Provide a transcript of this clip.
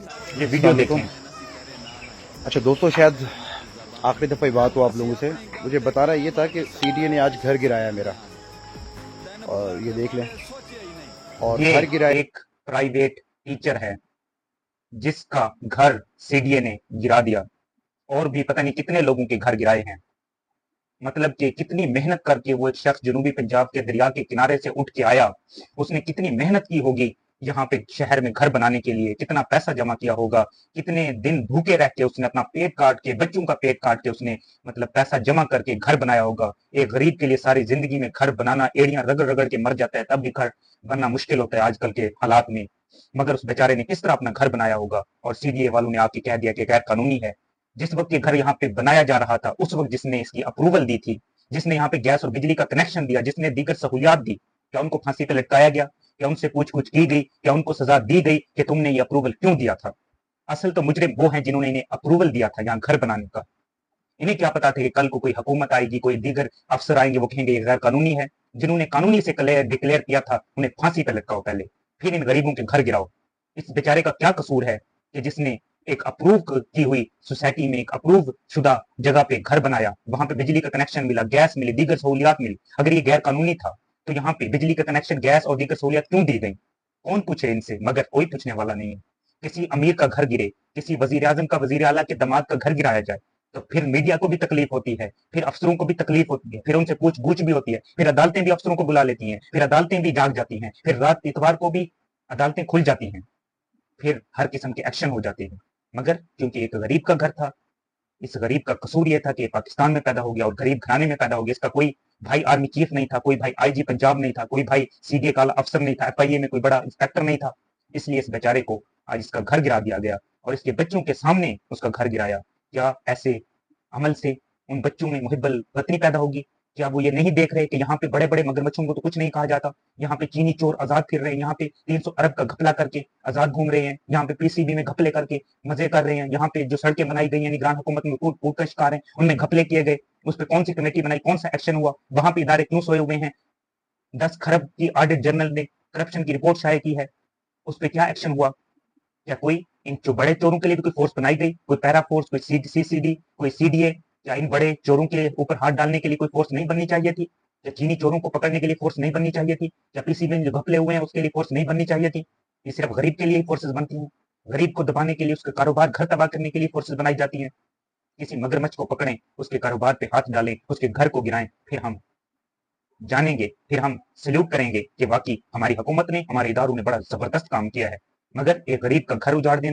ये वीडियो अस्सलाम देखें। वालेकुम। अच्छा दोस्तों, शायद आखिरी दफ़ा बात हो आप लोगों से। मुझे बता रहा ये था कि सीडीए ने आज घर गिराया मेरा, और ये देख लें। और ये घर गिराया। एक प्राइवेट टीचर है जिसका घर सीडीए ने गिरा दिया, और भी पता नहीं कितने लोगों के घर गिराए हैं। मतलब कि कितनी मेहनत करके वो एक शख्स जनूबी पंजाब के दरिया के किनारे से उठ के आया, उसने कितनी मेहनत की होगी यहाँ पे शहर में घर बनाने के लिए, कितना पैसा जमा किया होगा, कितने दिन भूखे रह के उसने अपना पेट काट के, बच्चों का पेट काट के उसने मतलब पैसा जमा करके घर बनाया होगा। एक गरीब के लिए सारी जिंदगी में घर बनाना, एड़ियां रगड़ रगड़ के मर जाता है तब भी घर बनना मुश्किल होता है आजकल के हालात में। मगर उस बेचारे ने किस तरह अपना घर बनाया होगा, और सीडीए वालों ने आके कह दिया कि गैर कानूनी है। जिस वक्त ये घर यहाँ पे बनाया जा रहा था, उस वक्त जिसने इसकी अप्रूवल दी थी, जिसने यहाँ पे गैस और बिजली का कनेक्शन दिया, जिसने दीगर सहूलियात दी, क्या उनको फांसी पे लटकाया गया? क्या उनसे पूछ पूछ की गई? क्या उनको सजा दी गई कि तुमने ये अप्रूवल क्यों दिया था? असल तो मुजरिम वो हैं जिन्होंने इन्हें अप्रूवल दिया था यहाँ घर बनाने का। इन्हें क्या पता था कि कल को कोई हुकूमत आएगी, कोई दीगर अफसर आएंगे, वो कहेंगे ये गैर कानूनी है। जिन्होंने कानूनी से डिक्लेयर किया था उन्हें फांसी पे लटकाओ पहले, फिर इन गरीबों के घर गिराओ। इस बेचारे का क्या कसूर है कि जिसने एक अप्रूव की हुई सोसाइटी में, एक अप्रूव शुदा जगह पे घर बनाया, वहां पे बिजली का कनेक्शन मिला, गैस मिली, दीगर सहूलियात मिली। अगर ये गैर कानूनी था तो यहाँ पे बिजली का कनेक्शन, गैस और दीगर सहूलियात क्यों दी गई? कौन पूछे इनसे? मगर कोई पूछने वाला नहीं है। किसी अमीर का घर गिरे, किसी वजीर आजम का, वजीर आला के दामाद का घर गिराया जाए, तो फिर मीडिया को भी तकलीफ होती है, फिर अफसरों को भी तकलीफ होती है, फिर उनसे पूछ गूछ भी होती है, फिर अदालतें भी अफसरों को बुला लेती हैं, फिर अदालतें भी जाग जाती हैं, फिर रात इतवार को भी अदालतें खुल जाती हैं, फिर हर किस्म के एक्शन हो जाते हैं। मगर क्योंकि एक गरीब का घर था, इस गरीब का कसूर यह था कि पाकिस्तान में पैदा हो गया और गरीब घराने में पैदा हो गया। इसका कोई भाई आर्मी चीफ नहीं था, कोई भाई आईजी पंजाब नहीं था, कोई भाई सीडीए का अफसर नहीं था, एफआईए में कोई बड़ा इंस्पेक्टर नहीं था। इसलिए इस बेचारे को आज इसका घर गिरा दिया गया, और इसके बच्चों के सामने उसका घर गिराया। क्या ऐसे अमल से उन बच्चों में मुहिब्बल वतनी पैदा होगी? क्या वो ये नहीं देख रहे कि यहाँ पे बड़े बड़े मगरमच्छों को तो कुछ नहीं कहा जाता, यहाँ पे चीनी चोर आजाद फिर रहे हैं, यहाँ पे 300 अरब का घपला करके आजाद घूम रहे हैं, यहाँ पे पीसीबी में घपले करके मजे कर रहे हैं, यहाँ पे जो सड़कें बनाई गई हैं निगरान हुकूमत में पूर्व का शिकार है, उनमें घपले किए गए, उस पर कौन सी कमेटी बनाई, कौन सा एक्शन हुआ? वहां पे इदारे क्यों सोए हुए हैं? 10 खरब की ऑडिट जनरल ने करप्शन की रिपोर्ट शाये की है, उस पर क्या एक्शन हुआ? क्या कोई इन जो बड़े चोरों के लिए भी कोई फोर्स बनाई गई, कोई पैरा फोर्स, कोई सीसीडी, कोई सीडीए, या इन बड़े चोरों के ऊपर हाथ डालने के लिए कोई फोर्स नहीं बननी चाहिए थी? या चीनी चोरों को पकड़ने के लिए फोर्स नहीं बननी चाहिए थी? या पीसीबी में जो घपले हुए हैं उसके लिए फोर्स नहीं बननी चाहिए थी? ये सिर्फ गरीब के लिए ही फोर्सेस बनती हैं। गरीब को दबाने के लिए, उसका कारोबार घर तबाह करने के लिए फोर्सेस बनाई जाती हैं। किसी मगरमच्छ को पकड़ें, उसके कारोबार पे हाथ डालें, उसके घर को गिराएं, फिर हम जानेंगे, फिर हम सल्यूट करेंगे कि वाकई हमारी हुकूमत ने, हमारे इदारों ने बड़ा जबरदस्त काम किया है। मगर एक गरीब का घर उजाड़ देना,